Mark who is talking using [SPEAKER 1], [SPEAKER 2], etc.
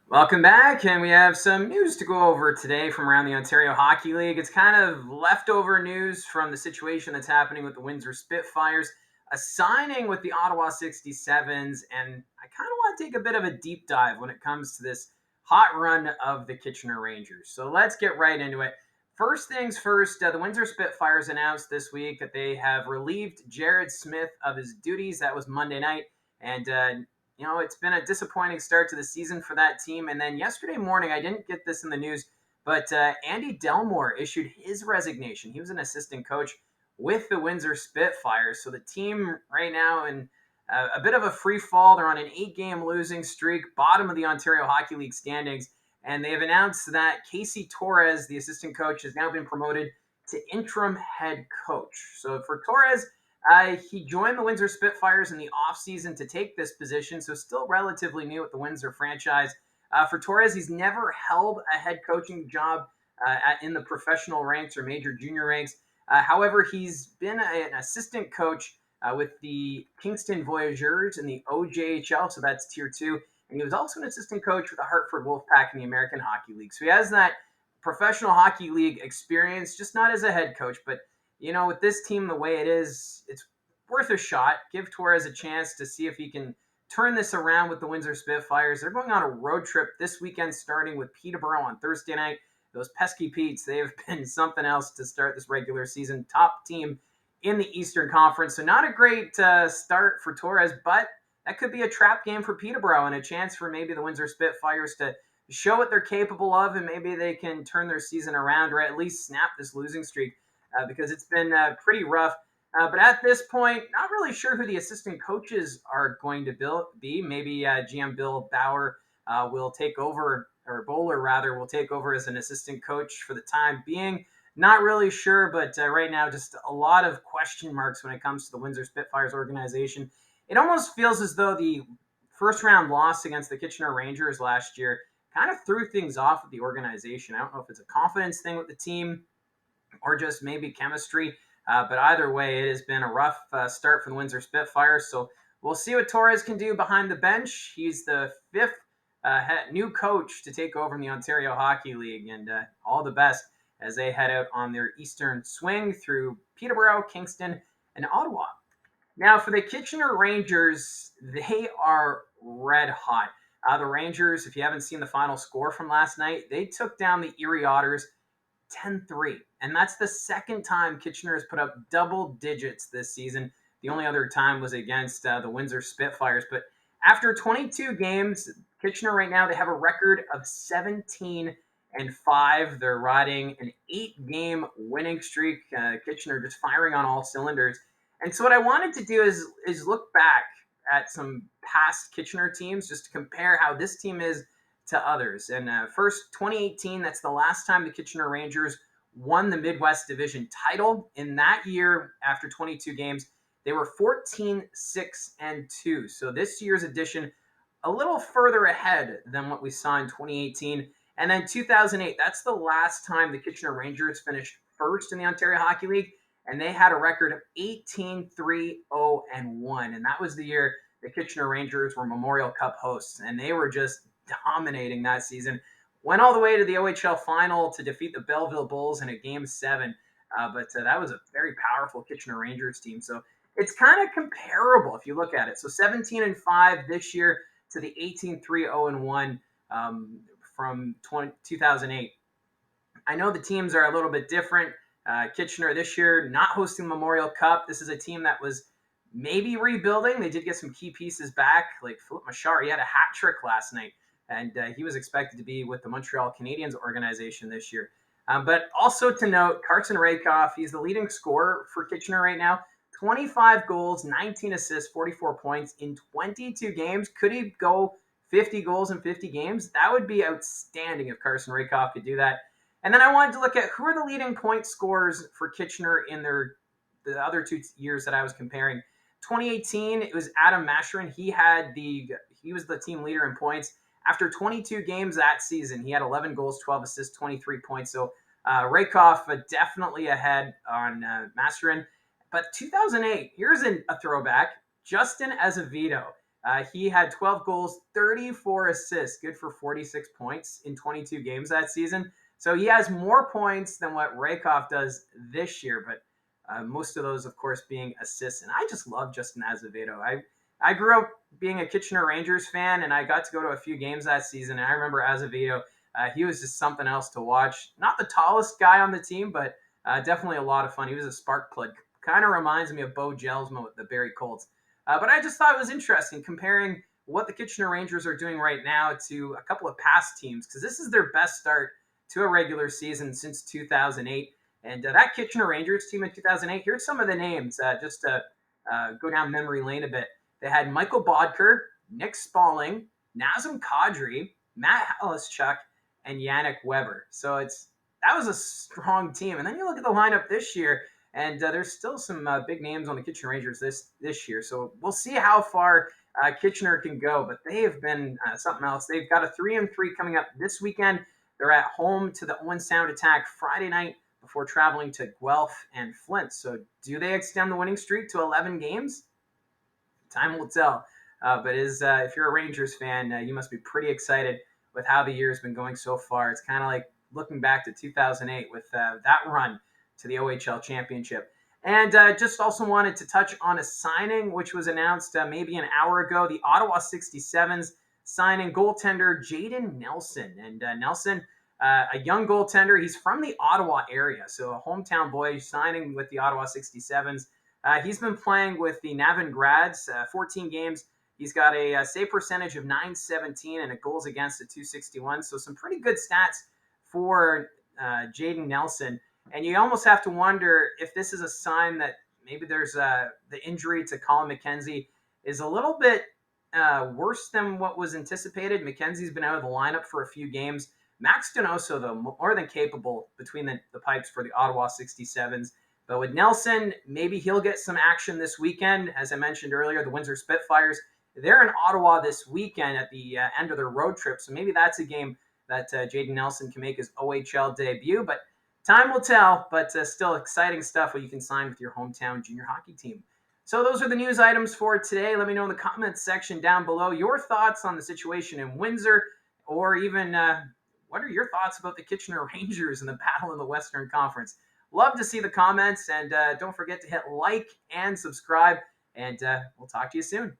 [SPEAKER 1] Welcome back, and we have some news to go over today from around the Ontario Hockey League. It's kind of leftover news from the situation that's happening with the Windsor Spitfires, a signing with the Ottawa 67's, and I kind of want to take a bit of a deep dive when it comes to this hot run of the Kitchener Rangers. So let's get right into it. First things first, the Windsor Spitfires announced this week that they have relieved Jerrod Smith of his duties. That was Monday night, and it's been a disappointing start to the season for that team. And then yesterday morning, I didn't get this in the news, but Andy Delmore issued his resignation. He was an assistant coach with the Windsor Spitfires. So the team right now in a bit of a free fall. They're on an 8-game losing streak, bottom of the Ontario Hockey League standings. And they have announced that Casey Torres, the assistant coach, has now been promoted to interim head coach. So for Torres, he joined the Windsor Spitfires in the offseason to take this position, so still relatively new at the Windsor franchise. For Torres, he's never held a head coaching job in the professional ranks or major junior ranks. However, he's been an assistant coach with the Kingston Voyageurs in the OJHL, so that's Tier 2. And he was also an assistant coach with the Hartford Wolfpack in the American Hockey League. So he has that professional hockey league experience, just not as a head coach, but with this team the way it is, it's worth a shot. Give Torres a chance to see if he can turn this around with the Windsor Spitfires. They're going on a road trip this weekend, starting with Peterborough on Thursday night. Those pesky Petes, they have been something else to start this regular season. Top team in the Eastern Conference. So not a great start for Torres, but that could be a trap game for Peterborough and a chance for maybe the Windsor Spitfires to show what they're capable of, and maybe they can turn their season around or at least snap this losing streak because it's been pretty rough. But at this point, not really sure who the assistant coaches are going to be. Maybe GM Bill Bauer will take over, or Bowler rather, will take over as an assistant coach for the time being. Not really sure, but right now, just a lot of question marks when it comes to the Windsor Spitfires organization. It almost feels as though the first round loss against the Kitchener Rangers last year kind of threw things off with the organization. I don't know if it's a confidence thing with the team or just maybe chemistry. But either way, it has been a rough start for the Windsor Spitfires. So we'll see what Torres can do behind the bench. He's the fifth new coach to take over in the Ontario Hockey League, and all the best as they head out on their eastern swing through Peterborough, Kingston, and Ottawa. Now, for the Kitchener Rangers, they are red hot. The Rangers, if you haven't seen the final score from last night, they took down the Erie Otters 10-3. And that's the second time Kitchener has put up double digits this season. The only other time was against the Windsor Spitfires. But after 22 games, Kitchener right now, they have a record of 17-5. They're riding an 8-game winning streak. Kitchener just firing on all cylinders. And so what I wanted to do is look back at some past Kitchener teams just to compare how this team is to others. And first, 2018, that's the last time the Kitchener Rangers won the Midwest Division title. In that year, after 22 games, they were 14-6-2. So this year's edition, a little further ahead than what we saw in 2018. And then 2008, that's the last time the Kitchener Rangers finished first in the Ontario Hockey League, and they had a record of 18-3-0-1. And that was the year the Kitchener Rangers were Memorial Cup hosts, and they were just dominating that season. Went all the way to the OHL final to defeat the Belleville Bulls in a Game 7. But that was a very powerful Kitchener Rangers team. So it's kind of comparable if you look at it. So 17-5 this year to the 18-3-0-1 from 2008. I know the teams are a little bit different. Kitchener this year not hosting the Memorial Cup. This is a team that was maybe rebuilding. They did get some key pieces back, like Philip Machar. He had a hat trick last night, and he was expected to be with the Montreal Canadiens organization this year. But also to note, Carson Rakoff, he's the leading scorer for Kitchener right now. 25 goals, 19 assists, 44 points in 22 games. Could he go 50 goals in 50 games? That would be outstanding if Carson Rakoff could do that. And then I wanted to look at who are the leading point scorers for Kitchener in the other 2 years that I was comparing. 2018, it was Adam Masherin. He was the team leader in points. After 22 games that season, he had 11 goals, 12 assists, 23 points. So Rakoff definitely ahead on Masherin. But 2008, here's a throwback. Justin Azevedo. He had 12 goals, 34 assists, good for 46 points in 22 games that season. So he has more points than what Rakoff does this year, but most of those, of course, being assists. And I just love Justin Azevedo. I grew up being a Kitchener Rangers fan, and I got to go to a few games that season. And I remember Azevedo. He was just something else to watch. Not the tallest guy on the team, but definitely a lot of fun. He was a spark plug. Kind of reminds me of Bo Jelsma with the Barrie Colts. But I just thought it was interesting comparing what the Kitchener Rangers are doing right now to a couple of past teams, because this is their best start to a regular season since 2008. And that Kitchener Rangers team in 2008, here's some of the names just to go down memory lane a bit. They had Michael Bodker, Nick Spalling, Nazem Kadri, Matt Halischuk, and Yannick Weber. So that was a strong team. And then you look at the lineup this year, and there's still some big names on the Kitchener Rangers this year. So we'll see how far Kitchener can go. But they have been something else. They've got a 3-3 coming up this weekend. They're at home to the Owen Sound Attack Friday night before traveling to Guelph and Flint. So do they extend the winning streak to 11 games? Time will tell. But if you're a Rangers fan, you must be pretty excited with how the year has been going so far. It's kind of like looking back to 2008 with that run to the OHL Championship. And just also wanted to touch on a signing which was announced maybe an hour ago. The Ottawa 67's signing goaltender Jaeden Nelson. And Nelson, a young goaltender, he's from the Ottawa area, so a hometown boy signing with the Ottawa 67's. He's been playing with the Navan Grads, 14 games. He's got a save percentage of .917 and a goals against of .261. So some pretty good stats for Jaeden Nelson. And you almost have to wonder if this is a sign that maybe there's the injury to Colin McKenzie is a little bit worse than what was anticipated. McKenzie's been out of the lineup for a few games. Max Donoso, though, more than capable between the pipes for the Ottawa 67's. But with Nelson, maybe he'll get some action this weekend. As I mentioned earlier, the Windsor Spitfires, they're in Ottawa this weekend at the end of their road trip. So maybe that's a game that Jaeden Nelson can make his OHL debut. But time will tell. But still exciting stuff where you can sign with your hometown junior hockey team. So those are the news items for today. Let me know in the comments section down below your thoughts on the situation in Windsor, or even what are your thoughts about the Kitchener Rangers and the battle in the Western Conference. Love to see the comments, and don't forget to hit like and subscribe, and we'll talk to you soon.